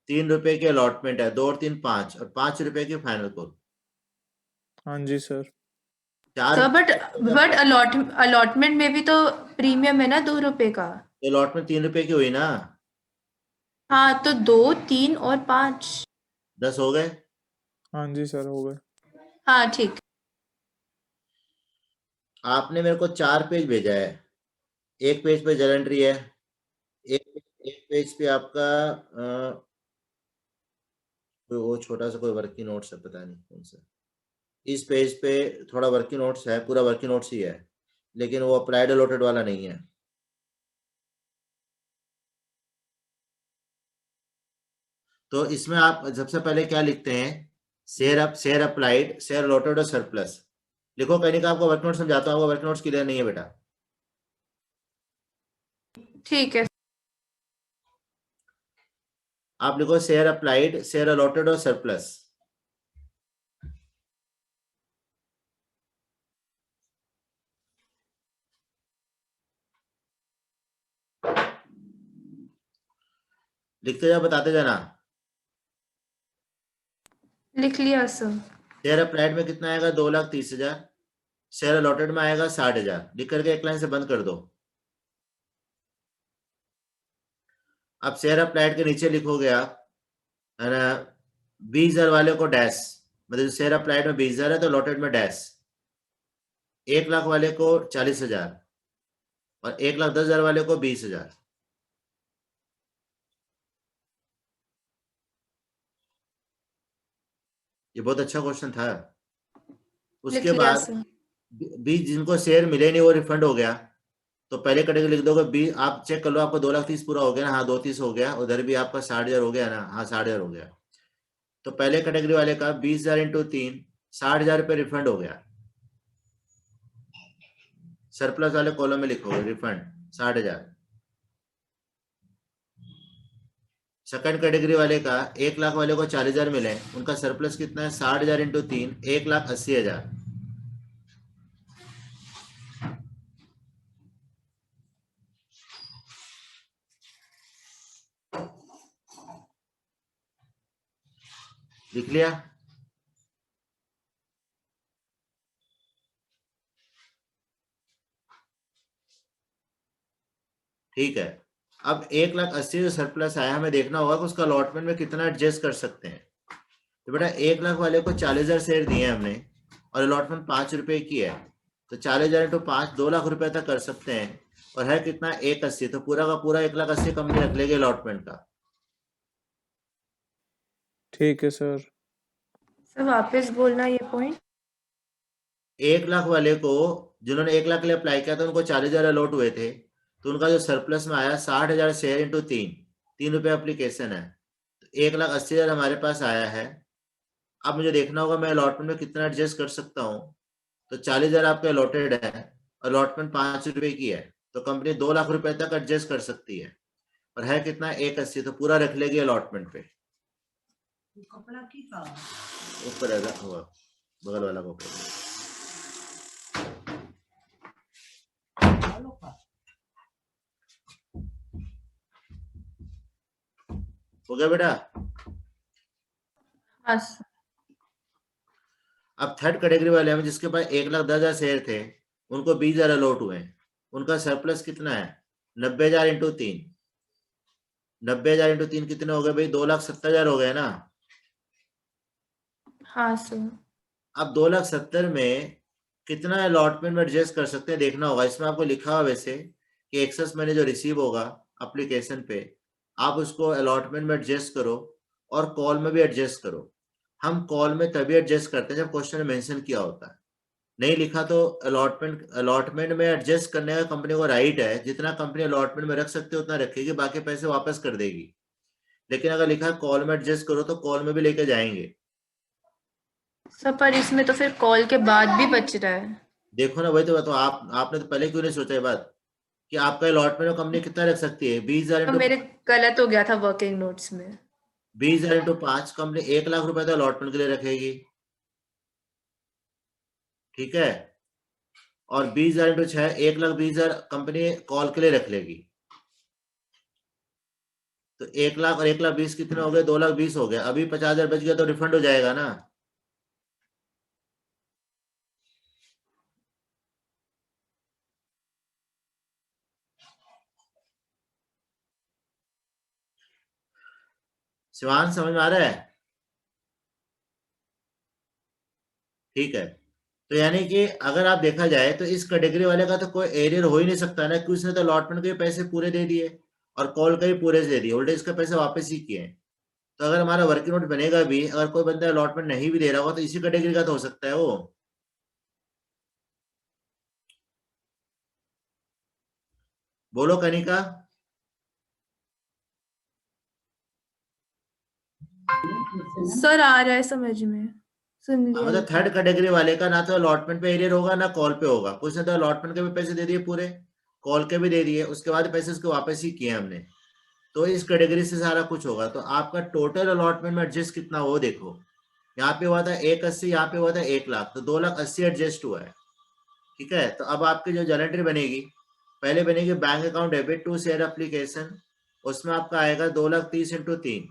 ₹3 की अलॉटमेंट है, 2 और 3 5 और ₹5 की फाइनल कॉल। हाँ जी सर। चार सर बट अलॉटमेंट में भी तो प्रीमियम है ना ₹2 का। अलॉटमेंट ₹3 की हुई ना। हाँ तो 2, 3 और 5। 10 हो गए। हाँ जी सर, हो गए। हाँ ठीक। आपने मेरे को 4 पेज भेजा है। एक पेज पे जलेंट्री है, एक पेज पे आपका कोई वो छोटा सा कोई वर्किंग नोट्स है, पता नहीं कौन सा। इस पेज पे थोड़ा वर्किंग नोट्स है, पूरा वर्किंग नोट्स ही है, लेकिन वो अप्लाइड अलॉटेड वाला नहीं है। तो इसमें आप सबसे पहले क्या लिखते हैं, शेयर अप्लाइड, शेयर अलॉटेड और सरप्लस लिखो। कहीं का आपको वर्क नोट समझाता हूँ, आपका वर्क नोट्स क्लियर नहीं है बेटा। ठीक है। आप लिखो शेयर अप्लाइड, शेयर अलॉटेड और सरप्लस। लिखते जाओ, बताते जाना। लिख लिया सर। शेयर अप्लाइड में कितना आएगा, 2,30,000। शेयर अलॉटेड में आएगा 60,000। लिख करके एक लाइन से बंद कर दो। अब शेयर अप्लाइड के नीचे लिखोगे आप, है ना, 20,000 वाले को डैश, मतलब शेयर अप्लाइड में 20,000 है तो अलॉटेड में डैश। 1,00,000 वाले को 40,000 और 1,10,000 वाले को 20,000। ये बहुत अच्छा क्वेश्चन था। लिख उसके लिया बाद सर। 20 जिनको शेयर मिले नहीं वो रिफंड हो गया, तो पहले कैटेगरी लिख दोगे 20। आप चेक कर लो, आपको 2,30,000 पूरा हो गया ना। हाँ 2,30,000 हो गया। उधर भी आपका 60,000 हो गया ना। हाँ 60,000 हो गया। तो पहले कैटेगरी वाले का 20,000 इंटू 3, 60,000 रुपये रिफंड हो गया। सरप्लस वाले कॉलम में लिखोगे रिफंड 60,000। सेकंड कैटेगरी वाले का 1,00,000 वाले को 40,000 मिले, उनका सरप्लस कितना है, 60,000 इंटू 3, 1,80,000। लिख लिया। ठीक है। अब 1,80,000 जो सरप्लस आया, हमें देखना होगा कि उसका अलॉटमेंट में कितना एडजस्ट कर सकते हैं। तो बेटा 1,00,000 वाले को 40,000 शेयर दिए हमने और अलॉटमेंट ₹5 की है, तो 40,000 इंटू 5, 2,00,000 रुपए तक कर सकते हैं। और है कितना, 1,80,000, तो पूरा का पूरा 1,80,000 कंपनी रख लेगी अलॉटमेंट का। ठीक है सर। सर वापस बोलना ये पॉइंट। 1,00,000 वाले को, जिन्होंने 1,00,000 के लिए अप्लाई किया था उनको 40,000 अलॉट हुए थे, तो उनका जो सरप्लस में आया 60,000 शेयर इंटू 3 रुपये एप्लीकेशन है, तो 1,80,000 हमारे पास आया है। अब मुझे देखना होगा मैं अलॉटमेंट में कितना एडजस्ट कर सकता हूँ। तो 40,000 आपके अलॉटेड है, अलॉटमेंट ₹5 की है, तो कंपनी 2,00,000 रुपए तक एडजस्ट कर सकती है। और है कितना, 1,80,000, तो पूरा रख लेगी अलॉटमेंट पे। कपड़ा की का ऊपर है हुआ बगल वाला कपड़ा। हो गया बेटा। हाँ सर। अब थर्ड कैटेगरी वाले हैं जिसके पास 1,10,000 शेयर थे, उनको 20,000 अलॉट हुए। उनका सरप्लस कितना है, 90,000 इंटू 3। 90,000 इंटू 3 कितने हो गए भाई, 2,70,000 हो गए ना। हाँ सर। अब 2,70,000 में कितना अलॉटमेंट में एडजस्ट कर सकते हैं देखना होगा। इसमें आपको लिखा हुआ वैसे कि एक्सेस मनी जो रिसीव होगा एप्लीकेशन पे, आप उसको अलॉटमेंट में एडजस्ट करो और कॉल में भी एडजस्ट करो। हम कॉल में तभी एडजस्ट करते हैं जब क्वेश्चन में मेंशन किया होता है। नहीं लिखा तो अलॉटमेंट में एडजस्ट करने का कंपनी को राइट है, जितना कंपनी अलॉटमेंट में रख सकते है उतना रखेगी, बाकी पैसे वापस कर देगी। लेकिन अगर लिखा है कॉल में एडजस्ट करो तो कॉल में भी लेके जाएंगे। सर पर इसमें तो फिर कॉल के बाद भी बच रहा है। देखो ना, वही तो आपने तो पहले क्यों नहीं सोचा ये बात कि आपका अलॉटमेंट में कंपनी कितना रख सकती है। 20,000 तो इंटू मेरे गलत हो गया था वर्किंग नोट्स में। 20,000 इंटू 5, कंपनी 1,00,000 रुपए तो अलॉटमेंट के लिए रखेगी। ठीक है। और 20,000 इंटू 6, 1,20,000 कंपनी कॉल के लिए रख लेगी। तो 1,00,000 और 1,20,000 कितने हो गए? 2,20,000 हो गए। अभी 50,000 बच गया तो रिफंड हो जाएगा ना। शिवान समझ में आ रहा है? ठीक है, तो यानी कि अगर आप देखा जाए तो इस कैटेगरी वाले का तो कोई एरियर हो ही नहीं सकता ना, कि उसने तो अलॉटमेंट के पैसे पूरे दे दिए और कॉल के भी पूरे दे दिए, उल्टे इसके पैसे वापस ही किए हैं। तो अगर हमारा वर्किंग नोट बनेगा भी, अगर कोई बंदा अलॉटमेंट नहीं भी दे रहा होगा तो इसी कैटेगरी का तो हो सकता है वो। बोलो कनिका। सर आ रहा है समझ में, सुन लिया मतलब ये तो। थर्ड कैटेगरी वाले का ना तो अलॉटमेंट पे एरियर होगा ना कॉल पे होगा। कुछ ने तो अलॉटमेंट के भी पैसे दे दिए पूरे, कॉल के भी दे दिए, उसके बाद पैसे उसको वापस ही किए हमने। तो इस कैटेगरी से सारा कुछ होगा। तो आपका टोटल अलॉटमेंट में एडजस्ट कितना हो देखो, यहाँ पे हुआ था 1,80,000, यहाँ पे हुआ था 1,00,000, तो 2,80,000 एडजस्ट हुआ है। ठीक है, तो अब आपकी जो जर्नल एंट्री बनेगी, पहले बनेगी bank account debit to share application, उसमें आपका आएगा 2,30,000 इंटू 3,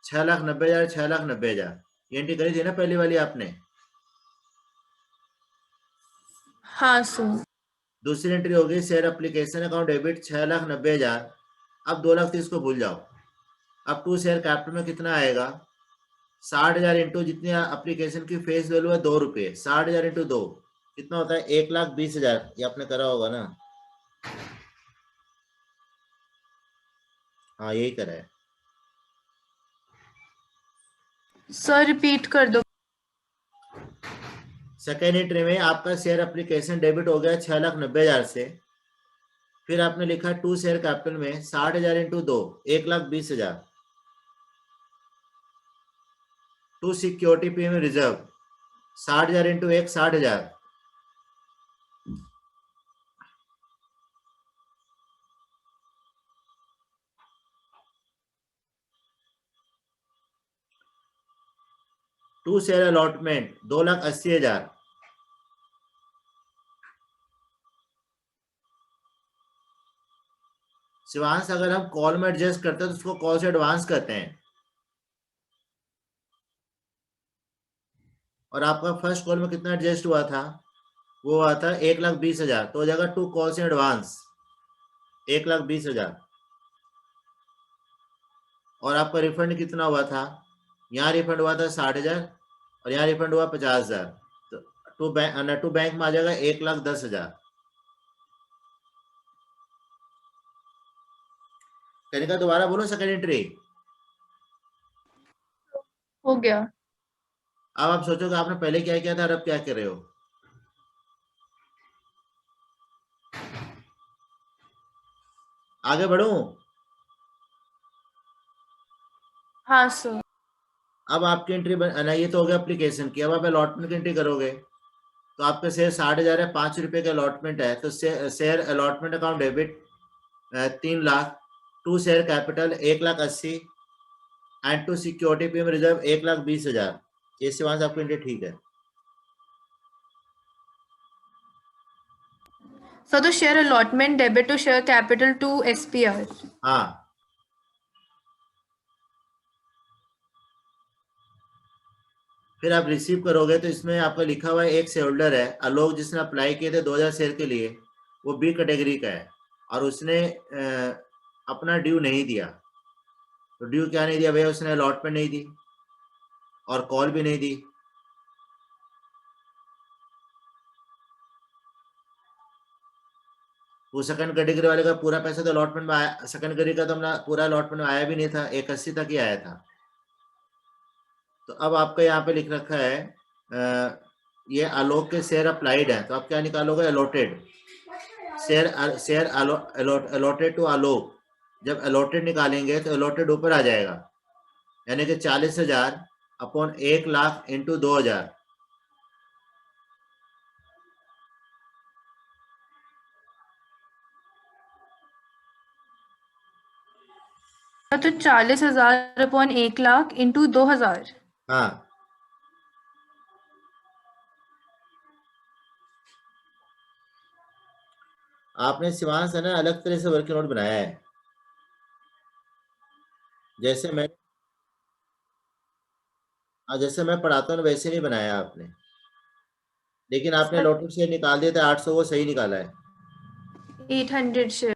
6,90,000, 6,90,000। ये एंट्री करी थी ना पहली वाली आपने। हाँ सर। दूसरी एंट्री होगी शेयर एप्लीकेशन अकाउंट डेबिट 6,90,000। अब 2,30,000 को भूल जाओ। अब टू शेयर कैपिटल में कितना आएगा? 60,000 इंटू जितनी एप्लीकेशन की फेस वैल्यू है 2 रुपये, 60,000 इंटू 2 कितना होता है? 1,20,000। ये आपने करा होगा ना? हाँ यही करा है। सर रिपीट कर दो। सेकेंड एंट्री में आपका शेयर एप्लीकेशन डेबिट हो गया 6,90,000 से, फिर आपने लिखा टू शेयर कैपिटल में 60,000 into 2, 1,20,000। To security PM reserve 60,000 into 1, 60,000। To share allotment 2,80,000। Shivansh अगर हम कॉल में एडजस्ट करते हैं तो उसको कॉल से एडवांस कहते हैं। और आपका फर्स्ट कॉल में कितना एडजस्ट हुआ था? वो हुआ था 1,20,000, तो हो जाएगा टू कॉल्स इन एडवांस 1,20,000। और आपका रिफंड कितना हुआ था? यहाँ रिफंड हुआ था 60,000 और यहाँ रिफंड हुआ 50,000। तो टू बैंक में आ जाएगा 1,10,000। कनिका दोबारा बोलो सेकेंड एंट्री। हो गया। अब आप सोचोगे आपने पहले क्या किया था और अब क्या कर रहे हो। आगे बढ़ूं? हाँ सर। अब आपकी एंट्री ना, ये तो हो गया एप्लीकेशन की। अब आप अलॉटमेंट की एंट्री करोगे तो आपका शेयर 60,000 है, 5 रुपए का अलॉटमेंट है, तो share allotment account debit 3,00,000, to share capital 1,80,000 and to security PM reserve 1,20,000। ये शिवांश आपकी एंट्री ठीक है। सर तो share allotment debit to share capital to SPR। हाँ, फिर आप रिसीव करोगे तो इसमें आपका लिखा हुआ है एक शेयर होल्डर है आलोक, जिसने अप्लाई किए थे 2,000 शेयर के लिए, वो बी कैटेगरी का है और उसने अपना ड्यू नहीं दिया। तो ड्यू क्या नहीं दिया भैया? उसने अलॉटमेंट नहीं दी और कॉल भी नहीं दी। वो सेकंड कैटेगरी वाले का पूरा पैसा तो अलॉटमेंट में आया, सेकंड कैटेगरी का तो अपना पूरा अलॉटमेंट में आया भी नहीं था, 1,80,000 तक ही आया था। तो अब आपका यहाँ पे लिख रखा है ये आलोक के शेयर अप्लाइड है, तो आप क्या निकालोगे? अलॉटेड शेयर अलॉटेड टू आलोक। जब अलॉटेड निकालेंगे तो अलॉटेड ऊपर आ जाएगा, यानी कि 40,000 अपॉन 1,00,000 इंटू 2,000। तो 40,000 अपॉन 1,00,000 इंटू 2,000। हाँ, आपने शिवांश है ना अलग तरह से वर्किंग नोट बनाया है। जैसे मैं पढ़ाता हूँ वैसे नहीं बनाया आपने, लेकिन आपने सर अलॉटेड शेयर निकाल दिया था 800, वो सही निकाला है। 800 शेयर।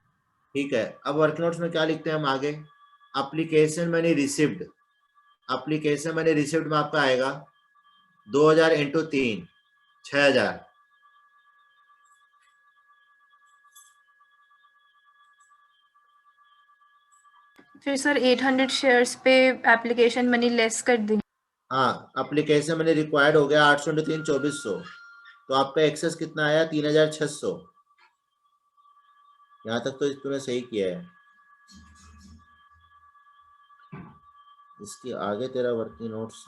ठीक है, अब वर्क नोट्स में क्या लिखते हैं हम आगे? Application money received, application money received में आपका आएगा 2000 इंटू 3, 6000। फिर सर 800 शेयर्स पे एप्लीकेशन मनी लेस कर देंगे। हाँ, एप्लीकेशन मनी रिक्वायर्ड हो गया 800 इंटू 3, 2400। तो आपका एक्सेस कितना आया? 3600। यहाँ तक तो तूने सही किया है। इसके आगे तेरा वर्किंग नोट्स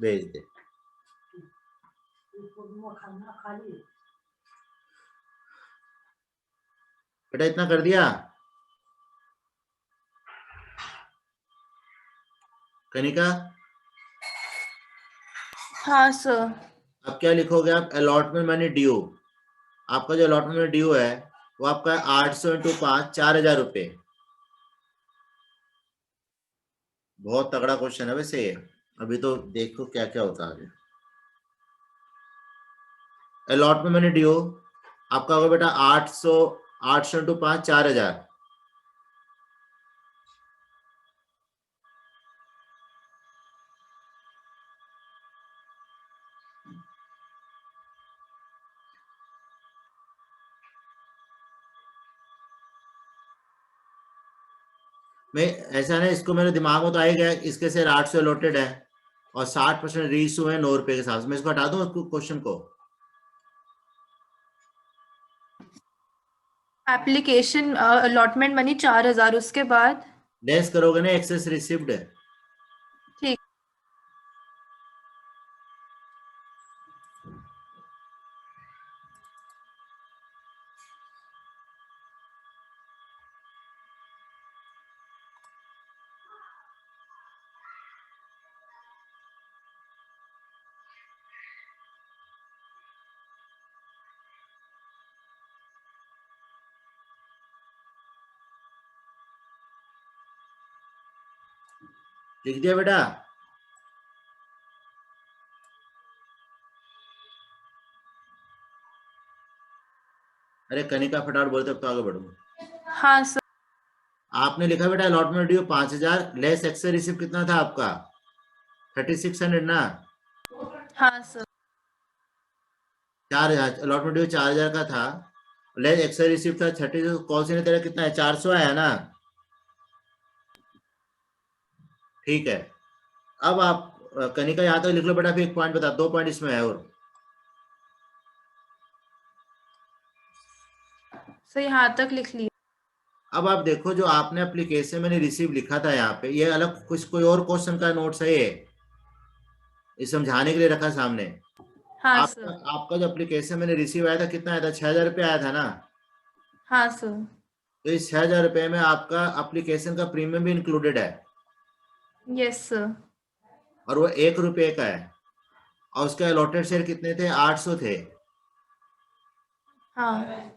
भेज दे। खाना खा लिए। बेटा इतना कर दिया? कनिका, हाँ सर। अब क्या लिखोगे आप? Allotment money due. आपका जो अलॉटमेंट मनी ड्यू है वो आपका 800 इंटू 5, 4000 रुपये। बहुत तगड़ा क्वेश्चन है वैसे ये। अभी तो देखो क्या क्या होता है आगे। अलॉटमेंट मनी ड्यू आपका होगा बेटा 800 इंटू 5, 4000। मैं ऐसा नहीं, इसको मेरे दिमाग में तो आ ही गया, इसके शेयर 800 अलॉटेड है और 60% रीइशू है 9 रुपए के साथ। मैं इसको हटा दूं क्वेश्चन को? एप्लीकेशन अलॉटमेंट मनी 4000, उसके बाद लेस करोगे ना, एक्सेस रिसिव्ड है। ठीक। लिख दिया बेटा? अरे कनिका फटाफट बोलते, अब तो आगे बढ़ो। हाँ सर। आपने लिखा बेटा allotment due 5000, less excess receive कितना था आपका? 3600 ना? हाँ सर। 4000 अलॉटमेंट ड्यू 4000 का था, लेस एक्सेस रिसिव था 30। कॉल से तेरा कितना है? 400 आया ना? ठीक है, अब आप कनिका यहाँ तक लिख लो बेटा, फिर एक पॉइंट बता, 2 पॉइंट इसमें है और। सर यहाँ तक लिख लिया। अब आप देखो, जो आपने एप्लीकेशन मैंने रिसीव लिखा था यहाँ पे, ये अलग कुछ कोई और क्वेश्चन का नोट्स है ये समझाने के लिए रखा सामने। हाँ आपका सर। आपका जो एप्लीकेशन मैंने रिसीव आया था कितना आया था? 6000 रुपये आया था ना? हाँ सर। तो इस 6000 रुपये में आपका एप्लीकेशन का प्रीमियम भी इंक्लूडेड है, यस सर। और वो 1 रुपये का है। और उसके अलॉटेड शेयर कितने थे? 800 थे। हाँ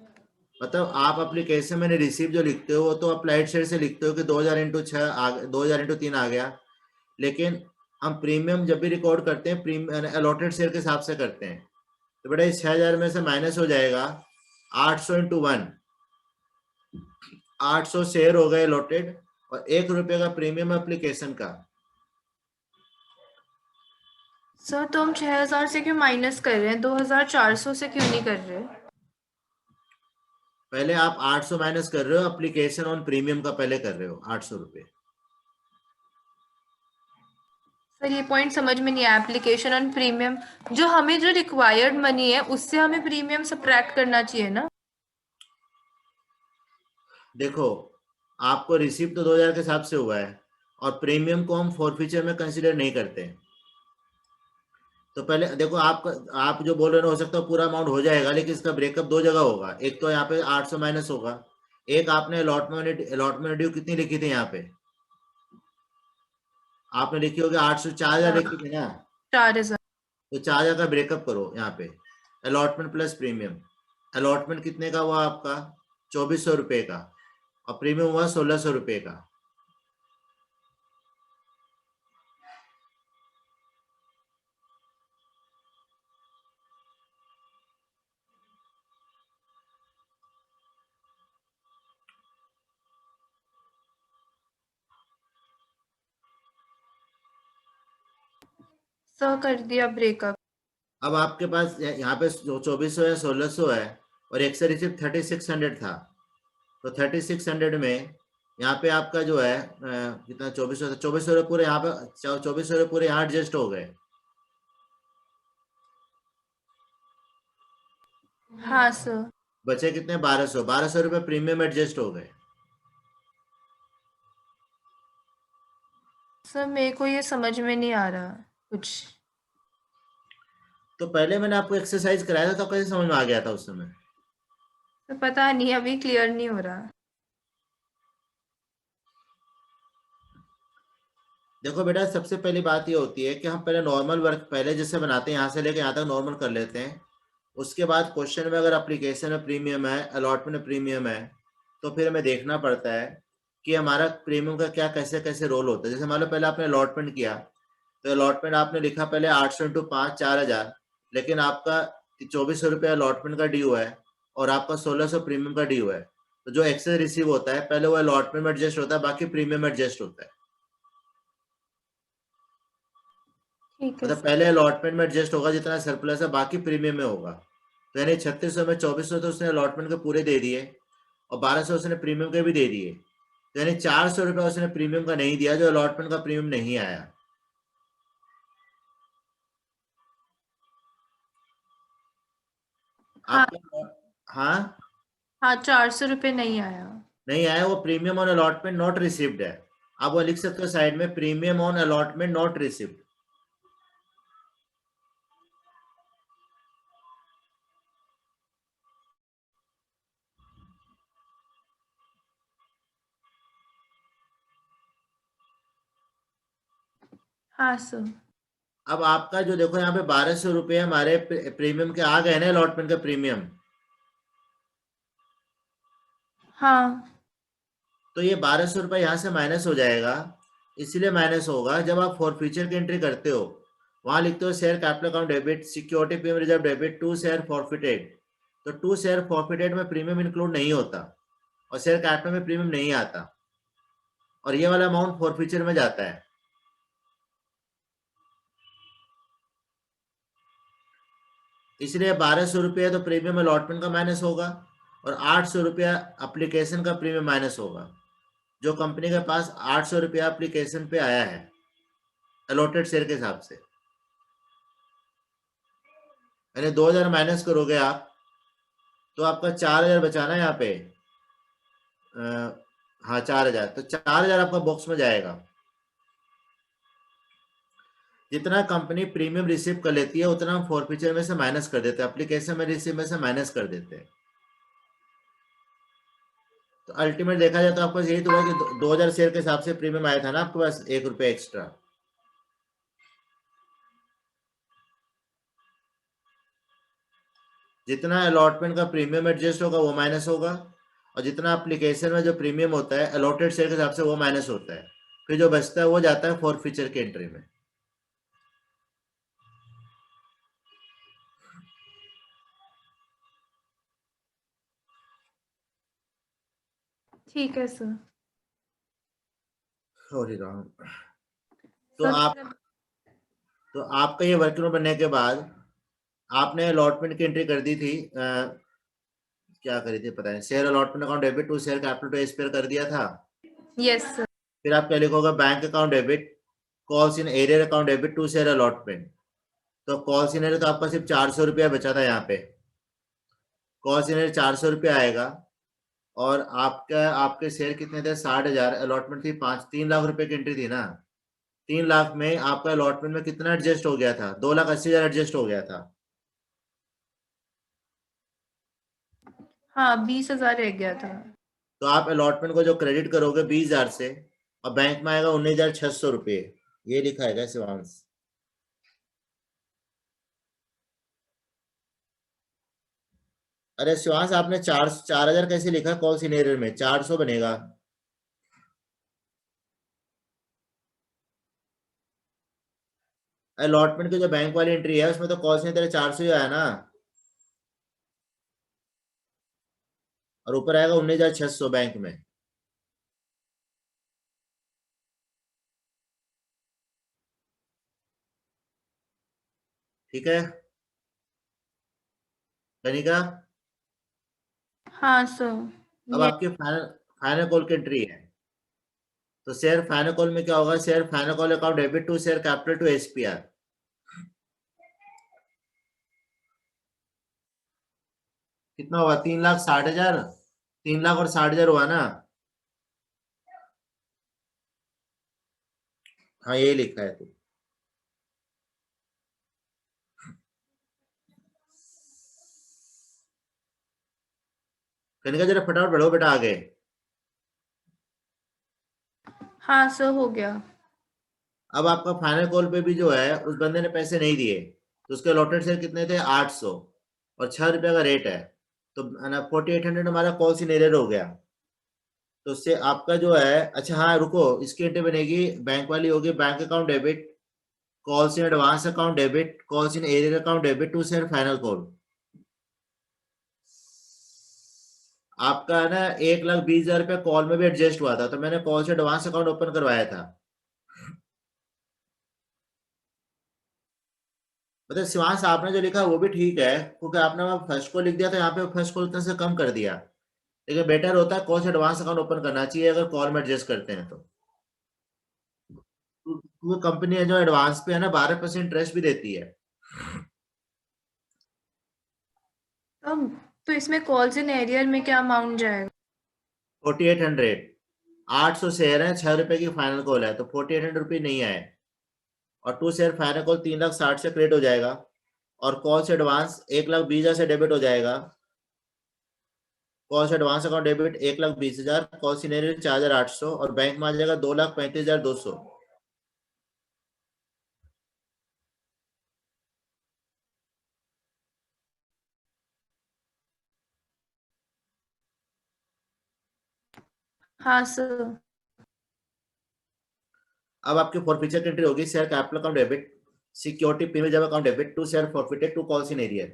मतलब आप एप्लीकेशन मैंने रिसीव जो लिखते हो वो तो अप्लाइड शेयर से लिखते हो कि 2000 इंटू 6 2000 इंटू 3 आ गया, लेकिन हम प्रीमियम जब भी रिकॉर्ड करते हैं प्रीमियम अलॉटेड शेयर के हिसाब से करते हैं। तो बेटा इस 6000 में से माइनस हो जाएगा 800 इंटू 1, 800 शेयर हो गए अलॉटेड, और 1 रुपये का प्रीमियम एप्लीकेशन का। सर, तो हम 6000 से क्यों माइनस कर रहे हैं? 2400 से क्यों नहीं कर रहे? पहले आप 800 माइनस कर रहे हो, एप्लीकेशन ऑन प्रीमियम का पहले कर रहे हो 800 रुपये। सर ये पॉइंट समझ में नहीं आया। एप्लीकेशन ऑन प्रीमियम, जो हमें जो रिक्वायर्ड मनी है उससे हमें प्रीमियम सब्ट्रैक्ट करना चाहिए ना? देखो, आपको रिसीव तो 2000 के हिसाब से हुआ है, और प्रीमियम को हम फॉरफीचर में कंसीडर नहीं करते। तो पहले देखो, आप जो बोल रहे हो हो सकता है पूरा अमाउंट हो जाएगा, लेकिन इसका ब्रेकअप 2 जगह होगा। एक तो यहाँ पे 800 माइनस होगा, एक आपने अलॉटमेंट ड्यू कितनी लिखी थी यहाँ पे? आपने लिखी होगी 800, 4000 लिखी थी ना? 4000। तो 4000 का ब्रेकअप करो यहाँ पे, अलॉटमेंट प्लस प्रीमियम। अलॉटमेंट कितने का हुआ आपका? 2400 रुपये का, और प्रीमियम हुआ 1600 रुपये का। सर कर दिया ब्रेकअप। अब आपके पास यहाँ पे 2400 या 1600 है और एक से रिसिप्ट 3600 था, तो 3600 में यहाँ पे आपका जो है कितना 2400 पूरे यहाँ पे 2400 पूरे यहाँ एडजस्ट हो गए। हाँ सर। बचे कितने 1200 रुपये प्रीमियम एडजस्ट हो गए। सर मेरे को ये समझ में नहीं आ रहा कुछ। तो पहले मैंने आपको एक्सरसाइज कराया था तो कैसे समझ में आ गया था उस समय? तो पता नहीं, अभी क्लियर नहीं हो रहा। देखो बेटा, सबसे पहली बात ये होती है कि हम पहले नॉर्मल वर्क पहले जैसे बनाते हैं यहाँ से लेके यहाँ तक नॉर्मल कर लेते हैं। उसके बाद क्वेश्चन में अगर एप्लीकेशन में प्रीमियम है, अलॉटमेंट में प्रीमियम है, तो फिर हमें देखना पड़ता है कि हमारा प्रीमियम का क्या कैसे कैसे रोल होता है। जैसे मान लो पहले आपने अलॉटमेंट किया, तो अलॉटमेंट आपने लिखा पहले 800 × 5 4000, लेकिन आपका 2400 रुपये अलॉटमेंट का ड्यू है और आपका 1600 प्रीमियम का ड्यू है। तो जो एक्सेस रिसीव होता है पहले वो अलॉटमेंट में एडजस्ट होता है, बाकी प्रीमियम में एडजस्ट होता है। ठीक है मतलब सर। पहले अलॉटमेंट में एडजस्ट होगा जितना सरप्लस है, बाकी प्रीमियम में होगा। तो यानी 3600 में 2400 तो उसने अलॉटमेंट के पूरे दे दिए और 1200 उसने प्रीमियम के भी दे दिए। तो यानी 400 रुपये उसने प्रीमियम का नहीं दिया, जो अलॉटमेंट का प्रीमियम नहीं आया। हाँ हाँ हाँ, 400 रुपये नहीं आया। नहीं आया, वो premium on allotment not received है। आप वो लिख सकते हो साइड में, premium on allotment not received. हाँ सर। अब आपका जो देखो यहाँ पे 1200 रुपये हमारे प्रीमियम के आ गए ना, अलॉटमेंट का प्रीमियम। हाँ तो ये 1200 रुपये यहाँ से माइनस हो जाएगा। इसलिए माइनस होगा जब आप फॉरफीचर की एंट्री करते हो, वहां लिखते हो share capital account debit, security premium reserve debit, 2 share forfeited. तो 2 शेयर फॉरफिटेड में प्रीमियम इंक्लूड नहीं होता और शेयर कैपिटल में प्रीमियम नहीं आता, और ये वाला अमाउंट फॉरफीचर में जाता है। इसलिए 1200 रुपया तो प्रीमियम अलॉटमेंट का माइनस होगा और 800 रुपया एप्लीकेशन का प्रीमियम माइनस होगा। जो कंपनी के पास 800 रुपया एप्लीकेशन पे आया है अलॉटेड शेयर के हिसाब से, यानी 2000 माइनस करोगे आप तो आपका 4000 बचाना है यहाँ पे। हाँ 4000, तो 4000 आपका बॉक्स में जाएगा। जितना कंपनी प्रीमियम रिसीव कर लेती है उतना हम फॉरफीचर में से माइनस कर देते हैं, एप्लीकेशन में रिसीव में से माइनस कर देते हैं। तो अल्टीमेट देखा जाए तो आपको यही तो हुआ कि 2000 शेयर के हिसाब से प्रीमियम आया था ना आपके पास, 1 रुपये एक्स्ट्रा। जितना अलॉटमेंट का प्रीमियम एडजस्ट होगा वो माइनस होगा, और जितना एप्लीकेशन में जो प्रीमियम होता है अलॉटेड शेयर के हिसाब से वो माइनस होता है। फिर जो बचता है वो जाता है फॉरफीचर की एंट्री में। ठीक है सर। सॉरी राम। तो सर आप मेरा- तो आपका ये वर्किंग नोट बनने के बाद आपने अलॉटमेंट की एंट्री कर दी थी, क्या करी थी पता नहीं, share allotment account debit to share capital to S P R कर दिया था। Yes sir. फिर आप क्या लिखोगे, bank account debit calls in arrear account debit to share allotment. तो कॉल्स इन एरियर तो आपका सिर्फ 400 रुपया बचा था यहाँ पे, कॉल्स इन एरियर 400 रुपया आएगा। और आपके शेयर कितने थे, 60,000, अलॉटमेंट थी 3 लाख रुपए की एंट्री थी ना। 3 लाख में आपका अलॉटमेंट में कितना एडजस्ट हो गया था, 2,80,000 एडजस्ट हो गया था। हाँ 20,000 रह गया था। तो आप अलॉटमेंट को जो क्रेडिट करोगे 20,000 से, और बैंक में आएगा 19,600 रुपये। ये लिखा है शिवांश। अरे शिवांश, आपने 4,000 कैसे लिखा कॉल सिनेरियो में? 400 बनेगा। अलॉटमेंट की जो बैंक वाली एंट्री है उसमें तो कॉल सिनेरियो तेरे 400 ही आया ना, और ऊपर आएगा 19,600 बैंक में। ठीक है कनिका? हाँ सर। अब ये आपकी फाइनल फाइनल कॉल की एंट्री है। तो शेयर फाइनल कॉल में क्या होगा? Share final call account debit to share capital to SPR. कितना हुआ? 3,60,000। 3,60,000 हुआ ना? हाँ यही लिखा है तू। कनिका जरा फटाफट बढ़ो बेटा आगे। हाँ सर हो गया। अब आपका फाइनल कॉल पे भी जो है उस बंदे ने पैसे नहीं दिए, तो उसके अलॉटेड शेयर कितने थे? 800, और 6 रुपए का रेट है, तो 4800 हमारा कॉल सिनेरियर हो गया। तो उससे आपका जो है, अच्छा हाँ रुको, इसकी एंट्री बनेगी बैंक वाली होगी, bank account debit, calls in advance account debit, calls in arrear account debit to share final call. आपका है ना 1,20,000 रुपया कॉल में भी एडजस्ट हुआ था, तो मैंने कॉल से एडवांस अकाउंट ओपन करवाया था। मतलब शिवांश, आपने जो लिखा वो भी ठीक है, क्योंकि आपने वहां फर्स्ट को लिख दिया था, यहाँ पे फर्स्ट को उतने से कम कर दिया। लेकिन बेटर होता है कॉल से एडवांस अकाउंट ओपन करना चाहिए अगर कॉल में एडजस्ट करते हैं तो। वो कंपनी है जो एडवांस पे है ना 12% इंटरेस्ट भी देती है। तो इसमें कॉल्स इन एरियर में क्या अमाउंट जाएगा? 4800। 800 शेयर है, 6 रुपए की फाइनल कॉल है, तो 4800 रुपये नहीं आए। और 2 शेयर फाइनल कॉल 3,60,000 से क्रेडिट हो जाएगा, और कॉल से एडवांस 1,20,000 से डेबिट हो जाएगा। कॉल से advance account debit 1,20,000, call scenario 4,800, और बैंक में आ जाएगा 2,35,200। हाँ सर। अब आपकी फॉरफीचर की एंट्री होगी, share capital account debit, security premium जब account debit to share forfeited to call scenario.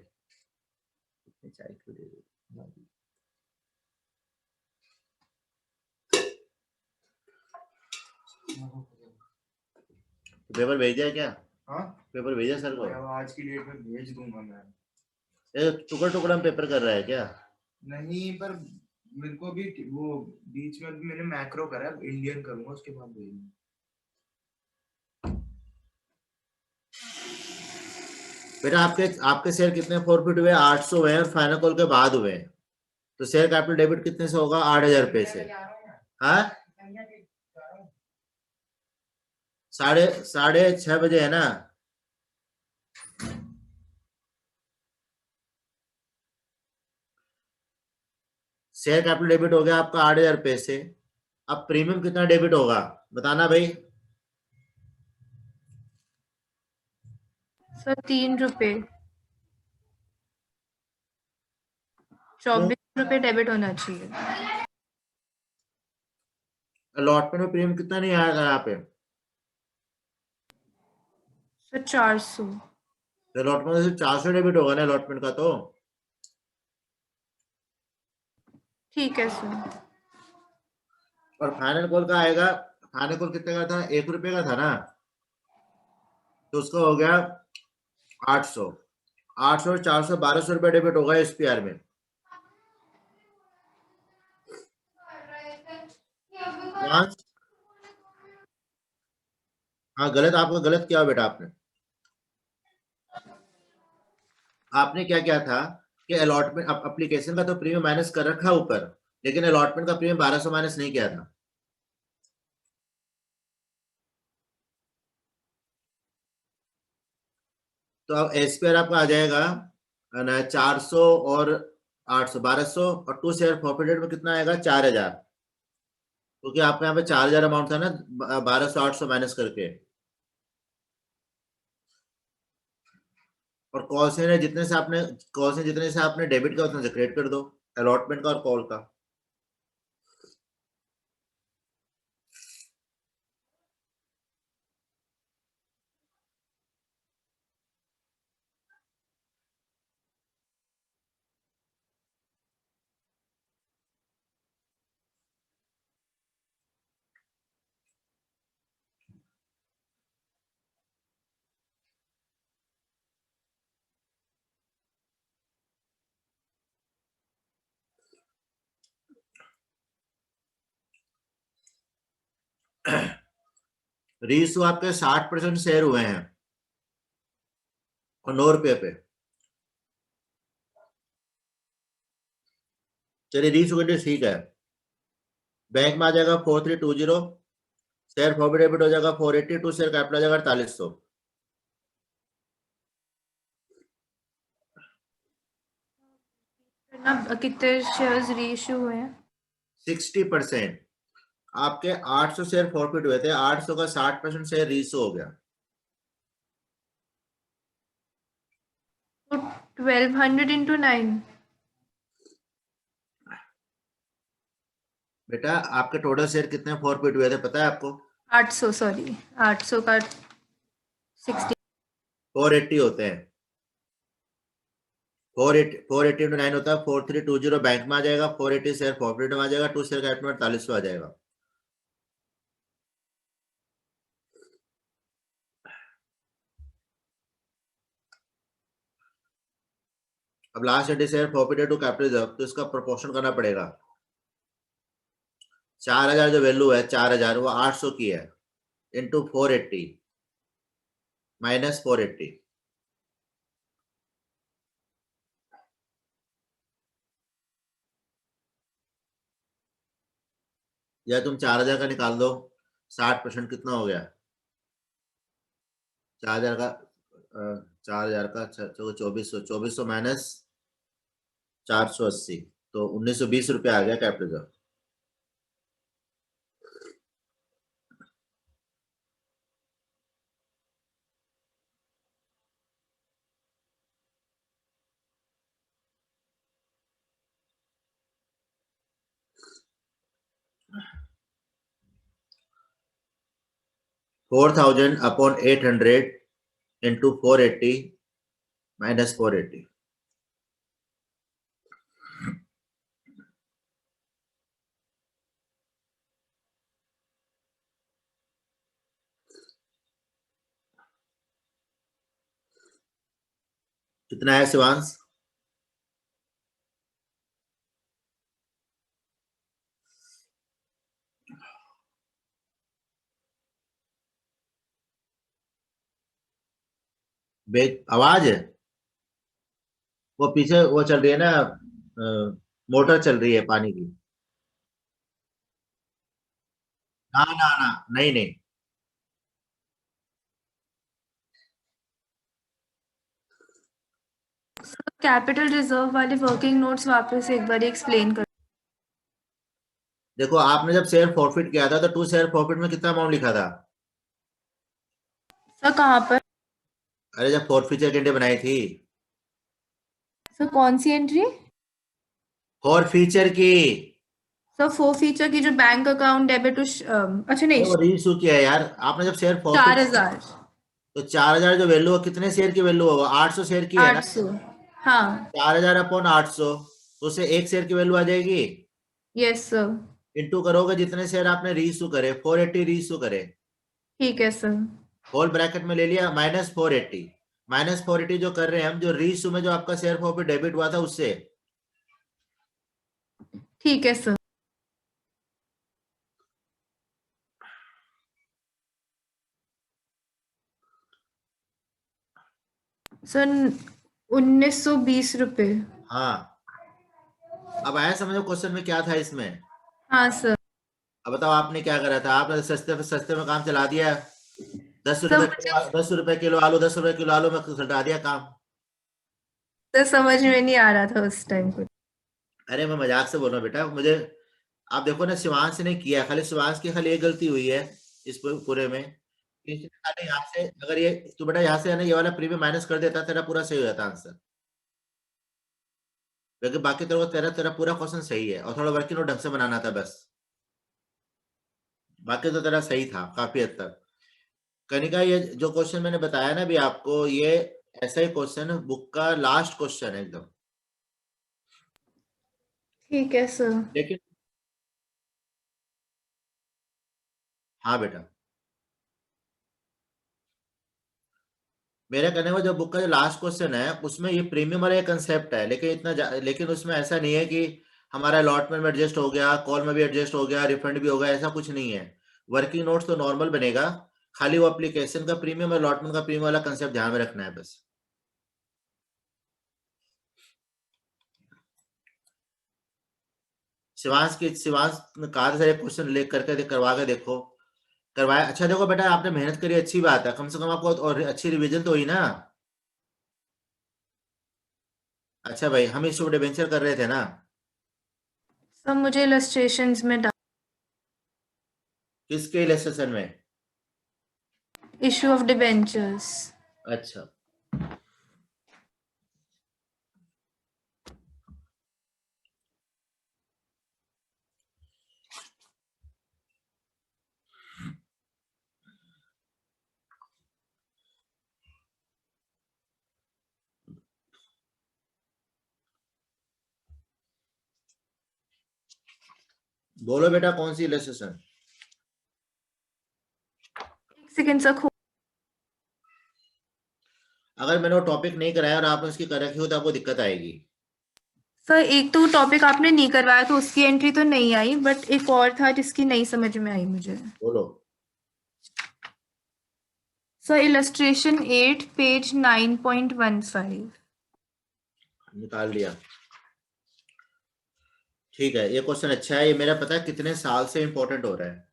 Paper भेज दिया क्या? हाँ पेपर भेजा सर को? आज की डेट में भेज दूंगा मैं। ये टुकड़ा टुकड़ा में पेपर कर रहा है क्या? नहीं पर मेरे को भी वो बीच में भी मैंने मैक्रो करा, इंडियन करूंगा उसके बाद भेजूंगा। बेटा आपके शेयर कितने फॉरफिट हुए? 800 हुए, और फाइनल कॉल के बाद हुए। तो शेयर कैपिटल डेबिट कितने से होगा? 8,000 रुपए से। हाँ, 6:30 बजे है ना? शेयर कैपिटल डेबिट हो गया आपका 8,000 रुपए से। अब प्रीमियम कितना डेबिट होगा बताना भाई। सर 3 रुपए, 24 रुपए डेबिट होना चाहिए। अलॉटमेंट में प्रीमियम कितना नहीं आएगा यहाँ पे? सर 400। अलॉटमेंट में सिर्फ 400 डेबिट होगा ना अलॉटमेंट का तो। ठीक है सर। और फाइनल कॉल का आएगा, फाइनल कॉल कितने का था? 1 रुपए का था ना, तो उसका हो गया 800। 800 और 400 1200 रुपए डेबिट होगा एसपीआर में। हाँ गलत, आपका गलत किया बेटा आपने। आपने क्या किया था कि अलॉटमेंट एप्लीकेशन का तो प्रीमियम माइनस कर रखा ऊपर, लेकिन अलॉटमेंट का प्रीमियम 1200 माइनस नहीं किया था। तो अब एसपीआर आपका आ जाएगा 400 और 800 1200, और 2 शेयर प्रॉफिटेड में कितना आएगा? 4,000, क्योंकि आपका यहाँ पे 4,000 अमाउंट था ना 1200 800 माइनस करके। और कॉल से जितने से आपने डेबिट किया उतने से क्रेडिट कर दो, अलॉटमेंट का और कॉल का। रीइशू आपके 60% शेयर हुए हैं और 9 रुपये पे। चलिए रीइशू कंडीशन ठीक है, बैंक में आ जाएगा 4320, शेयर फॉरवर्ड डेबिट हो जाएगा 482, शेयर कैपिटल आ जाएगा 4800। कितने शेयर्स रीइश्यू हुए हैं? 60%। आपके 800 शेयर फॉरफिट हुए थे, 800 का 60% शेयर रीइशू हो गया। तो 1200 into 9। बेटा आपके टोटल शेयर कितने फॉरफिट हुए थे पता है आपको? 800, सॉरी 800 का 60। 480 होते हैं। 480 into 9 होता है 4320, बैंक में आ जाएगा, 480 शेयर फॉरफिट में आ जाएगा, 2 शेयर कैपिटल में 4800 आ जाएगा। अब last 80 share forfeited to capital reserve, तो इसका प्रोपोर्शन करना पड़ेगा। 4000 जो वैल्यू है 4000 वो 800 की है, इंटू 480 माइनस 480। या तुम 4000 का निकाल दो, 60% कितना हो गया? 4000 का 2400 माइनस 480, तो 1920 रुपये आ गया capital reserve. $4000 upon 800 into 480 minus 480। कितना है शिवांश? आवाज है वो पीछे वो चल रही है ना, मोटर चल रही है पानी की। ना ना ना, नहीं नहीं। कैपिटल रिजर्व वाले वर्किंग नोट्स वापस एक बार एक्सप्लेन कर। देखो आपने जब शेयर फॉरफिट किया था तो 2 शेयर फॉरफिट में कितना अमाउंट लिखा था? सर कहाँ पर? अरे जब फॉरफिचर की एंट्री बनाई थी। सर कौन सी एंट्री? फॉरफिचर की। सर फो फीचर की जो बैंक अकाउंट डेबिट अच्छा नहीं, वो रीइशू किया है यार आपने, जब शेयर फॉरफिट 4000। तो 4000 जो वैल्यू है कितने शेयर की वैल्यू होगा? 800 शेयर की है ना। 800, हाँ 4000 अपॉन 800, तो उसे एक शेयर की वैल्यू आ जाएगी। Yes sir. इंटू करोगे जितने शेयर आपने रीइशू करे, 480 रीइशू करे, ठीक है सर। होल ब्रैकेट में ले लिया माइनस 480। माइनस 480 जो कर रहे हैं हम, जो रीइशू में जो आपका शेयर फॉरफिट डेबिट हुआ था उससे। ठीक है सर। सर 1920 रुपए। हाँ अब आया समझो क्वेश्चन में क्या था इसमें? हाँ सर। अब बताओ आपने क्या करा था? आपने सस्ते में काम चला दिया। 10 सर रुपए मुझे 10 रुपए किलो आलू, 10 रुपए किलो आलू में घटा दिया काम। सर समझ में नहीं आ रहा था उस टाइम कुछ। अरे मैं मजाक से बोल रहा हूँ बेटा, मुझे आप देखो ना शिवांश ने किया, खाली शिवांश की खाली एक गलती हुई है इस पूरे में, खाली यहाँ से अगर ये तो बेटा यहाँ से है ना ये वाला प्रीमियम माइनस कर देता तेरा पूरा सही हो जाता आंसर, क्योंकि बाकी तेरा तेरा पूरा क्वेश्चन सही है और थोड़ा वर्किंग नोट ढंग से बनाना था बस, बाकी तो तेरा सही था काफी हद तक। कनिका ये जो क्वेश्चन मैंने बताया ना अभी आपको, ये ऐसा ही क्वेश्चन है, बुक का लास्ट क्वेश्चन है एकदम। ठीक है सर। लेकिन हाँ बेटा, मेरा कहने का जो बुक का जो लास्ट क्वेश्चन है उसमें ये प्रीमियम वाला कंसेप्ट है, लेकिन लेकिन उसमें ऐसा नहीं है कि हमारा अलॉटमेंट में एडजस्ट हो गया, कॉल में भी एडजस्ट हो गया, रिफंड भी होगा, ऐसा कुछ नहीं है। वर्किंग नोट्स तो नॉर्मल बनेगा, खाली वो एप्लीकेशन का प्रीमियम और अलॉटमेंट का प्रीमियम वाला कंसेप्ट ध्यान में रखना है बस। शिवांश ने कहा था क्वेश्चन ले करके करवा के देखो, करवाया। अच्छा देखो बेटा आपने मेहनत करी, अच्छी बात है, कम से कम आपको और अच्छी रिवीजन तो हुई ना। अच्छा भाई, हम इस डिबेंचर कर रहे थे ना। सर मुझे इलस्ट्रेशंस में किसके इलस्ट्रेशन में? Issue of debentures. अच्छा बोलो बेटा कौन सी इलस्ट्रेशन? एक सेकेंड सर। अगर मैंने वो टॉपिक नहीं कराया और आपने उसकी कर रखी हो तो आपको दिक्कत आएगी। सर एक तो टॉपिक आपने नहीं करवाया तो उसकी एंट्री तो नहीं आई, बट एक और था जिसकी नहीं समझ में आई मुझे। बोलो। Sir illustration 8 page 9.15। निकाल लिया, ठीक है। ये क्वेश्चन अच्छा है, ये मेरा पता है कितने साल से इंपॉर्टेंट हो रहा है।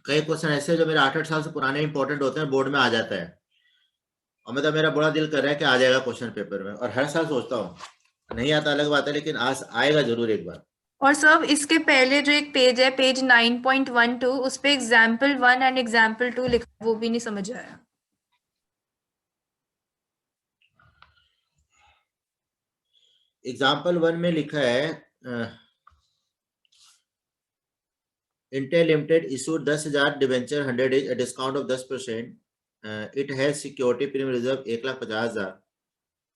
कई क्वेश्चन ऐसे जो मेरे 8-8 साल से पुराने इंपॉर्टेंट होते हैं, बोर्ड में आ जाता है, और मतलब मेरा बड़ा दिल कर रहा है कि आ जाएगा क्वेश्चन पेपर में, और हर साल सोचता हूँ, नहीं आता अलग बात है, लेकिन आज आएगा जरूर एक बार। और सर इसके पहले जो एक पेज है, पेज 9.12, उस पे एग्जाम्पल 1 एंड एग्जाम्पल 2 लिखा, वो भी नहीं समझ आया। एग्जाम्पल 1 में लिखा है Intel limited issued 10,000 debenture 100 days a discount of 10%. It has security premium reserve 1,50,000.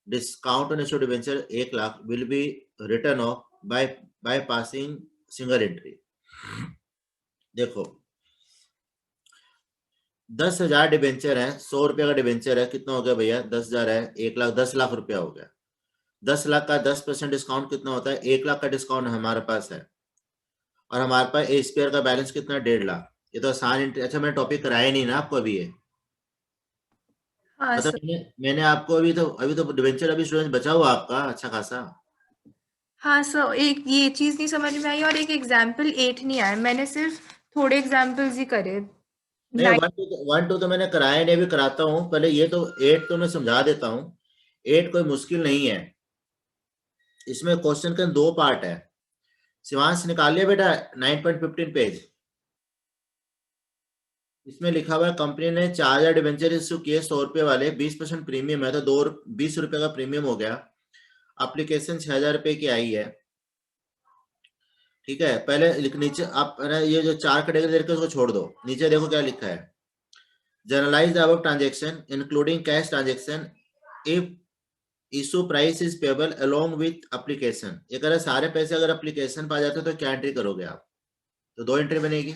Discount on issued debenture 1 lakh will be written off by passing single entry. देखो 10,000 डिवेंचर है, 100 रुपए का डिवेंचर है, कितना हो गया भैया? 10,000 है, 1 लाख, 10 लाख रुपया हो गया। 10 लाख का 10% डिस्काउंट कितना होता है? 1 लाख का डिस्काउंट हमारे पास है, और हमारे पास ए स्क्वायर का बैलेंस कितना? 1.5 लाख। ये तो आसान। अच्छा मैंने टॉपिक कराया नहीं ना आपको अभी, ये हाँ मतलब सर। मैंने आपको अभी तो डिवेंचर अभी स्टूडेंट बचा हुआ आपका अच्छा खासा। हाँ सर, एक ये चीज नहीं समझ में आई और एक एग्जाम्पल 8 नहीं आया। मैंने सिर्फ थोड़े एग्जाम्पल्स ही करे। नहीं 1-2 तो मैंने कराया नहीं, अभी कराता हूँ। पहले ये तो 8 तो मैं समझा देता हूँ। 8 कोई मुश्किल नहीं है, इसमें क्वेश्चन के 2 पार्ट है। शिवांश निकाल लिया बेटा 9.15 पेज। इसमें लिखा हुआ है कंपनी ने 4,000 डिवेंचर इश्यू किए 100 रुपए वाले, 20% प्रीमियम है, तो 20 रुपए का प्रीमियम हो गया। एप्लीकेशन 6,000 रुपए की आई है, ठीक है। पहले नीचे आप ये जो 4 कैटेगरी देकर उसको छोड़ दो, नीचे देखो क्या लिखा है। Generalized the above transaction including cash transaction if issue price is payable along with application. ये कह रहा सारे पैसे अगर एप्लीकेशन पा जाते तो क्या एंट्री करोगे आप? तो 2 एंट्री बनेगी।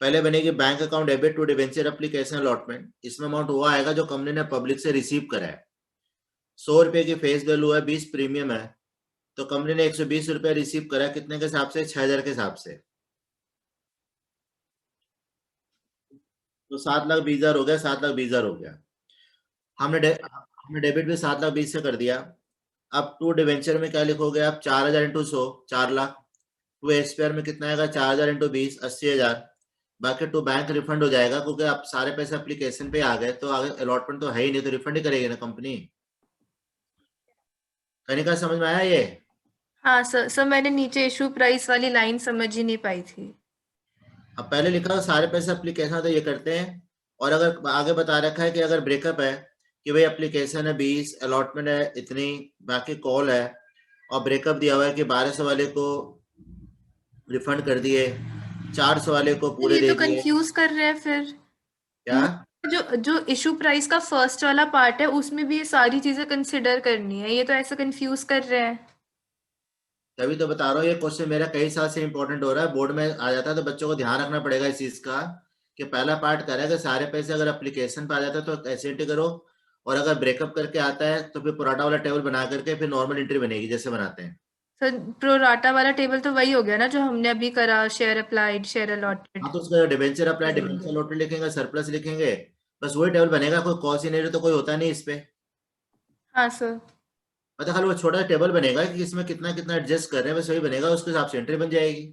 पहले बनेगी bank account debit to debenture application allotment. इसमें अमाउंट वो आएगा जो कंपनी ने पब्लिक से रिसीव करा है। 100 रुपए की फेस वैल्यू है, 20 प्रीमियम है, तो कंपनी ने 120 रुपए रिसीव करा, कितने के हिसाब से? 6,000 के हिसाब से। तो 7,20,000 हो गया, 7,20,000 हो गया। हमने डेबिट भी 7,20,000 से कर दिया। अब टू डिवेंचर में क्या लिखोगे आप? 4,000 इंटू 100 4 लाख। टू एस्पेयर में कितना आएगा? 4,000 इंटू 20 80,000। बाकी टू बैंक रिफंड हो जाएगा, क्योंकि आप सारे पैसे एप्लीकेशन पे आ गए, तो आगे अलॉटमेंट तो है ही नहीं, तो रिफंड ही करेगी ना कंपनी। कनिका समझ में आया ये? हाँ सर। मैंने नीचे इशू प्राइस वाली लाइन समझ ही नहीं पाई थी। अब पहले लिखा हो सारे पैसे एप्लीकेशन तो ये करते हैं, और अगर आगे बता रखा है कि अगर ब्रेकअप है कि भाई एप्लीकेशन है 20, अलॉटमेंट है इतनी, बाकी कॉल है, और ब्रेकअप दिया हुआ है कि 1200 वाले को रिफंड कर दिए, 400 वाले को पूरे ये दे तो दिए। कंफ्यूज कर रहे हैं फिर। क्या? जो जो इशू प्राइस का फर्स्ट वाला पार्ट है उसमें भी ये सारी चीजें कंसिडर करनी है, ये तो ऐसा कंफ्यूज कर रहे हैं। तभी तो बता रहा हूँ, ये क्वेश्चन मेरा कई साल से इंपॉर्टेंट हो रहा है, बोर्ड में आ जाता है, तो बच्चों को ध्यान रखना पड़ेगा इस चीज का कि पहला पार्ट करें कि सारे पैसे अगर एप्लीकेशन पे आ जाता है तो ऐसे एंट्री करो, और अगर ब्रेकअप करके आता है तो फिर पुराटा वाला टेबल बना करके फिर नॉर्मल एंट्री बनेगी जैसे बनाते हैं। सर प्रोराटा वाला टेबल तो वही हो गया ना जो हमने अभी करा, शेयर अप्लाइड, शेयर अलॉटेड। हाँ, तो उसका डिबेंचर अप्लाई, डिबेंचर अलॉटेड लिखेंगे, सरप्लस लिखेंगे, बस वही टेबल बनेगा, कोई कॉस्ट सिनेरियो तो कोई होता नहीं इस पे। हाँ सर। मतलब खाली वो छोटा टेबल बनेगा कि इसमें कितना कितना एडजस्ट कर रहे हैं, बस वही बनेगा, उसके हिसाब से एंट्री बन जाएगी।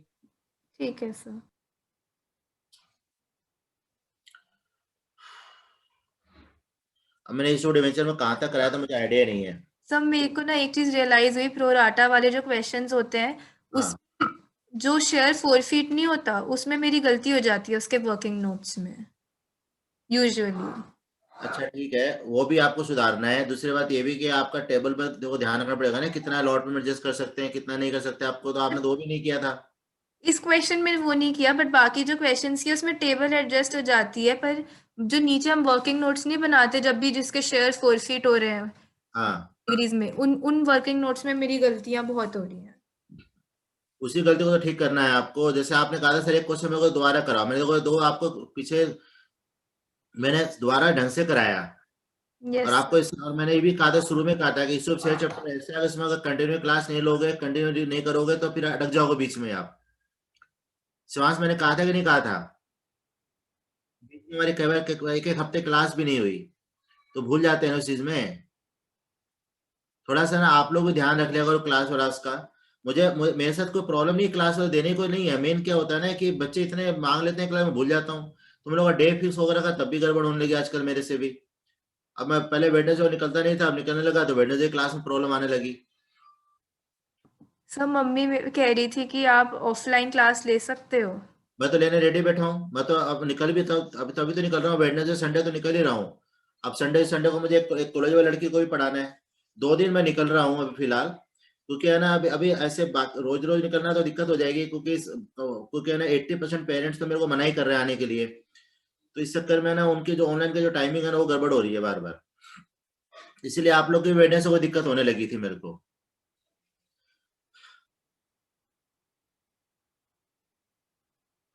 ठीक है सर। अब मैंने इस डिबेंचर में कहाँ तक कराया तो मुझे आइडिया नहीं है। सब मेरे को ना एक चीज रियलाइज हुई, प्रोराटा वाले जो क्वेश्चंस होते हैं उस हाँ, जो शेयर फोरफीट नहीं होता उसमें मेरी गलती हो जाती है उसके वर्किंग नोट्स में यूजुअली। अच्छा ठीक है, वो भी आपको सुधारना है। दूसरी बात ये भी कि आपका टेबल पर देखो ध्यान रखना पड़ेगा ना, कितना अलॉटमेंट एडजस्ट कर सकते हैं कितना नहीं कर सकते, आपको तो आपने दो भी नहीं किया था। इस क्वेश्चन में वो नहीं किया, बट बाकी जो क्वेश्चंस किए उसमें टेबल एडजस्ट हो जाती है, पर जो नीचे हम वर्किंग नोट्स नहीं बनाते जब भी जिसके शेयर फोरफीट हो रहे हैं हाँ, सीरीज में, उन उन वर्किंग नोट्स में मेरी गलतियां बहुत हो रही हैं। उसी गलती को तो ठीक करना है आपको। जैसे आपने कहा था सर एक क्वेश्चन मेरे को दोबारा कराओ, मैंने देखो दो आपको पीछे मैंने दोबारा ढंग से कराया, और यस। आपको इस, और मैंने ये भी कहा था शुरू में कहा था कि इसको शेयर चैप्टर ऐसे है, इसमें अगर कंटिन्यू क्लास नहीं लोगे, कंटिन्यू नहीं करोगे तो फिर अटक जाओगे बीच में आप। शिवांश मैंने कहा था कि नहीं कहा था? बीच में हमारी एक एक हफ्ते क्लास भी नहीं हुई, तो भूल जाते हैं उस चीज में। थोड़ा सा ना आप लोग भी ध्यान रख लिया करो क्लास व्लास का। मेरे साथ कोई प्रॉब्लम नहीं, क्लास वाला देने को नहीं है, मेन क्या होता है ना कि बच्चे इतने मांग लेते हैं क्लास में, भूल जाता हूँ। तुम लोग का डे फिक्स हो रखा तब भी गड़बड़ होने लगी आजकल मेरे से भी। अब मैं पहले वेडनेसडे निकलता नहीं था, अब निकलने लगा तो वेडनेसडे क्लास में प्रॉब्लम आने लगी। सब मम्मी कह रही थी कि आप ऑफलाइन क्लास ले सकते हो। मैं तो लेने रेडी बैठा हूँ, मैं तो अब निकल भी, तो अभी तभी तो निकल रहा हूँ, वेडनेसडे संडे तो निकल ही रहा हूँ। अब संडे संडे को मुझे एक कॉलेज वाली लड़की को भी पढ़ाना है, 2 दिन मैं निकल रहा हूँ अभी फिलहाल, क्योंकि है ना अभी अभी ऐसे रोज रोज निकलना तो दिक्कत हो जाएगी, क्योंकि है ना 80% पेरेंट्स तो मेरे को मना ही कर रहे हैं आने के लिए, तो इस चक्कर में ना उनकी जो ऑनलाइन की जो टाइमिंग है ना वो गड़बड़ हो रही है बार बार, इसीलिए आप लोग की वेडनेसडे को दिक्कत होने लगी थी मेरे को।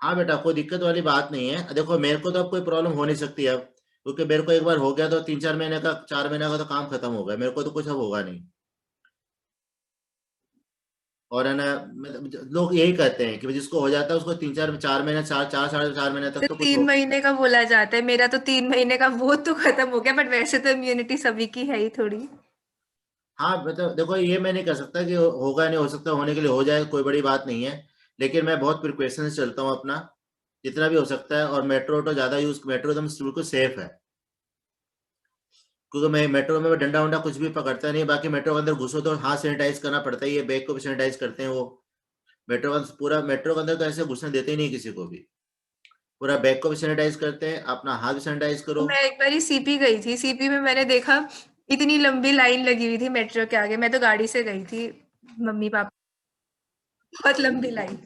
हाँ बेटा, कोई दिक्कत वाली बात नहीं है, देखो मेरे को तो अब कोई प्रॉब्लम हो नहीं सकती अब, क्योंकि मेरे को एक बार हो गया तो 3-4 महीने का 4 महीने का तो काम खत्म हो गया, मेरे को तो कुछ अब होगा नहीं। और है ना, लोग यही कहते हैं कि जिसको हो जाता है उसको 3-4 4 महीने, 4 4 साढ़े 4 महीने तक तो तो कुछ तीन हो। महीने का बोला जाता है, मेरा तो 3 महीने का वो तो खत्म हो गया, बट वैसे तो इम्यूनिटी सभी की है ही थोड़ी। हाँ मतलब देखो ये मैं नहीं कर सकता कि होगा नहीं, हो सकता होने के लिए हो जाए, कोई बड़ी बात नहीं है, लेकिन मैं बहुत प्रिकॉशन से चलता हूँ अपना, जितना भी हो सकता है। और मेट्रो तो ज्यादा यूज, मेट्रो एकदम बिल्कुल सेफ है, क्योंकि मैं मेट्रो में डंडा वंडा कुछ भी पकड़ता नहीं, बाकी मेट्रो के अंदर घुसो तो हाथ सैनिटाइज करना पड़ता ही है, बैग को भी सैनिटाइज करते हैं वो। मेट्रो का पूरा, मेट्रो के अंदर तो ऐसे घुसने देते ही नहीं किसी को भी, पूरा बैग को भी सैनिटाइज करते हैं, अपना हाथ भी सैनिटाइज तो करो। मैं एक बार सीपी गई थी, सीपी में मैंने देखा इतनी लंबी लाइन लगी हुई थी मेट्रो के आगे, मैं तो गाड़ी से गई थी, मम्मी पापा, बहुत लंबी लाइन।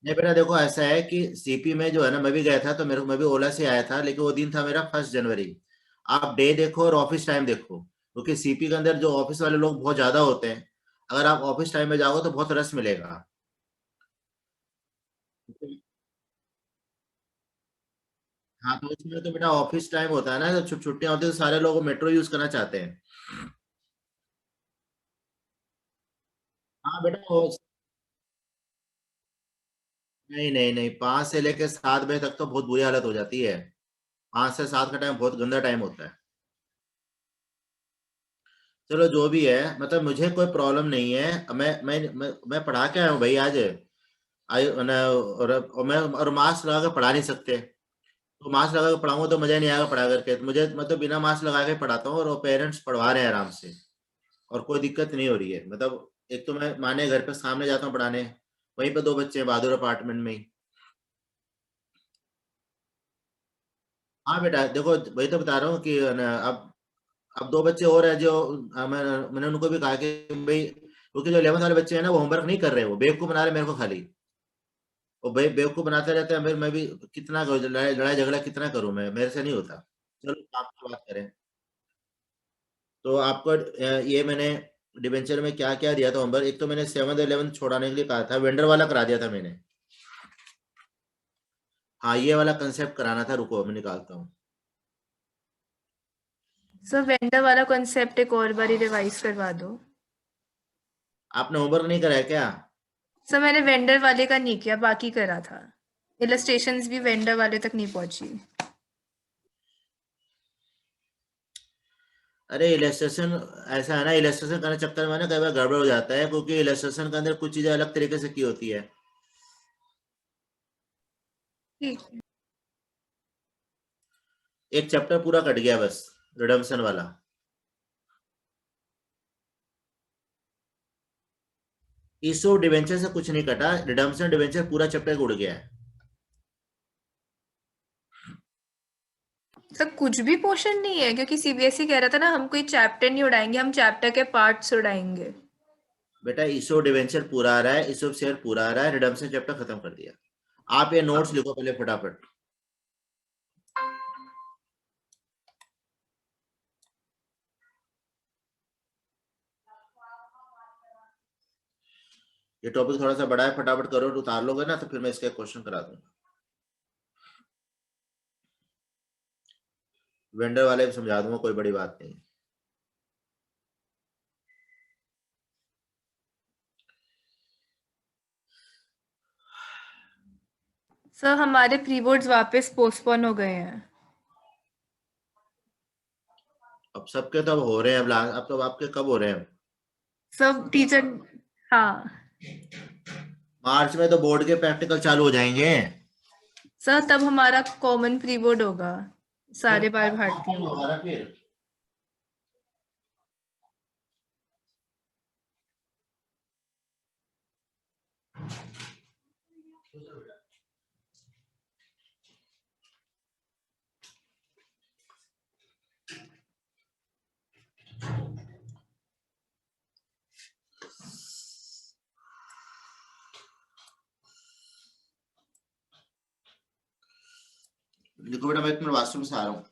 नहीं बेटा देखो ऐसा है कि सीपी में जो है ना, मैं भी गया था तो मैं भी ओला से आया था, लेकिन वो दिन था मेरा 1 जनवरी। आप डे देखो और ऑफिस टाइम देखो, क्योंकि सीपी के अंदर जो ऑफिस वाले लोग बहुत ज्यादा होते हैं, अगर आप ऑफिस टाइम में जाओगे तो बहुत रस मिलेगा। हाँ, तो इसमें तो बेटा ऑफिस टाइम होता है ना, जब छुट्टियां होती है तो सारे लोग मेट्रो यूज करना चाहते हैं। हाँ बेटा नहीं नहीं नहीं, 5 से लेकर 7 बजे तक तो बहुत बुरी हालत हो जाती है, 5 से 7 का टाइम बहुत गंदा टाइम होता है। चलो जो भी है, मतलब मुझे कोई प्रॉब्लम नहीं है, मैं पढ़ा के आया हूँ भाई आज, और मैं और मास्क लगा के पढ़ा नहीं सकते, तो मास्क लगा के पढ़ाऊंगा तो मजा नहीं आएगा पढ़ा करके, तो मुझे मतलब बिना मास्क लगा के पढ़ाता हूँ, और पेरेंट्स पढ़वा रहे हैं आराम से, और कोई दिक्कत नहीं हो रही है। मतलब एक तो मैं माने घर पे सामने जाता हूँ पढ़ाने, वहीं पे 2 बच्चे हैं बहादुर अपार्टमेंट में ही। हाँ बेटा देखो वही तो बता रहा हूँ कि अब 2 बच्चे और है जो मैंने उनको भी कहा कि भाई क्योंकि जो 11th वाले बच्चे हैं ना वो होमवर्क नहीं कर रहे, वो बेवकूफ बना रहे मेरे को खाली। वो बेवकूफ बनाते रहते हैं, मैं भी कितना करूं, लड़ाई झगड़ा कितना करूं, मैं मेरे से नहीं होता। चलो काम की बात करें तो आपको ये मैंने डिबेंचर में क्या क्या दिया था होमवर्क। एक तो मैंने 7th 11th छोड़ाने के लिए कहा था, वेंडर वाला करा दिया था मैंने। हाँ ये वाला कंसेप्ट कराना था, रुको मैं निकालता हूँ। सर वेंडर वाला कॉन्सेप्ट एक और बारी रिवाइज करवा दो। आपने होमवर्क नहीं कराया क्या? सर मैंने वेंडर वाले का नहीं किया, बाकी करा था। इलस्ट्रेशंस भी वेंडर वाले तक नहीं पहुंची। अरे इलस्ट्रेशन ऐसा है ना, इलस्ट्रेशन करने चक्कर में ना कई बार गड़बड़ हो जाता है, क्योंकि इलस्ट्रेशन के अंदर कुछ चीजें अलग तरीके से की होती है। ठीक है। एक चैप्टर पूरा कट गया बस, रिडम्पशन वाला। इशू डिवेंचर से कुछ नहीं कटा, रिडम्पशन डिवेंचर पूरा चैप्टर उड़ गया है। सर कुछ भी पोर्शन नहीं है, क्योंकि सीबीएसई कह रहा था ना हम कोई चैप्टर नहीं उड़ाएंगे, हम चैप्टर के पार्ट्स उड़ाएंगे। बेटा इशू डिवेंचर पूरा आ रहा है, इशू शेयर पूरा आ रहा है, रिडम्पशन चैप्टर खत्म कर दिया। आप ये नोट्स लिखो पहले फटाफट। ये टॉपिक थोड़ा सा बड़ा है, फटाफट करो, उतार लोगे ना तो फिर मैं इसका क्वेश्चन करा दूंगा। वेंडर वाले भी समझा दूंगा, कोई बड़ी बात नहीं। सर हमारे प्री बोर्ड्स वापस पोस्टपोन हो गए हैं। अब सबके तो अब हो रहे हैं, अब तो आपके कब हो रहे हैं? सब टीचर, हाँ मार्च में तो बोर्ड के प्रैक्टिकल चालू हो जाएंगे। सर तब हमारा कॉमन प्री बोर्ड होगा सारे बाल नहीं भारतीयों होगा का। ना फिर। देखो बेटा मैं एक मिनट वॉशरूम से आ रहा हूँ।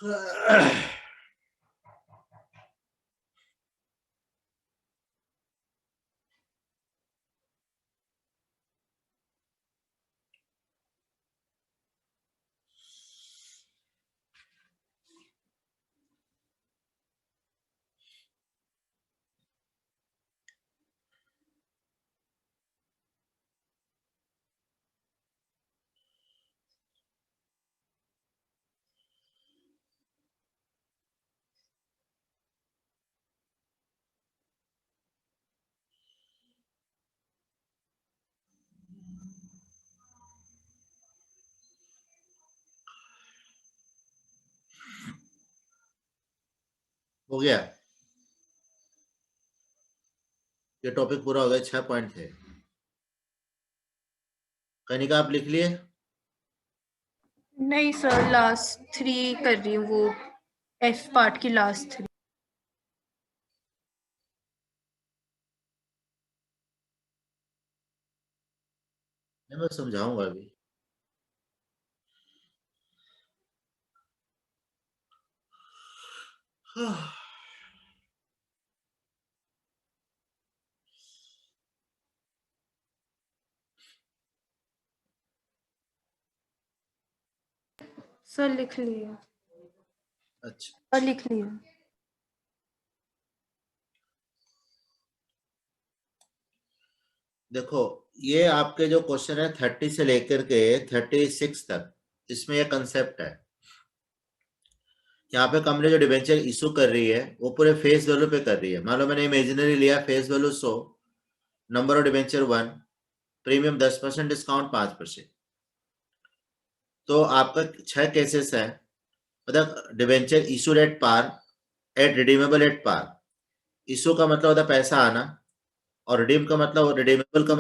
हो गया, ये टॉपिक पूरा हो गया। 6 पॉइंट थे। कनिका आप लिख लिए? नहीं सर, लास्ट 3 कर रही हूँ, वो एफ पार्ट की लास्ट 3। नहीं, मैं समझाऊंगा अभी। सर लिख लिया अच्छा, और लिख लिया। देखो ये आपके जो क्वेश्चन है 30 से लेकर के 36 तक, इसमें ये कंसेप्ट है। यहाँ पे कंपनी जो डिबेंचर इशू कर रही है वो पूरे फेस वैल्यू पे कर रही है। मान लो मैंने इमेजिनरी लिया, face value 100, number of debenture 1, premium 10%, discount 5%। तो आपका 6 केसेस है, मतलब debenture issued at par, at redeemable at par. Issue का मतलब होता है पैसा आना, और रिडीम का मतलब, रिडीमेबल का मतलब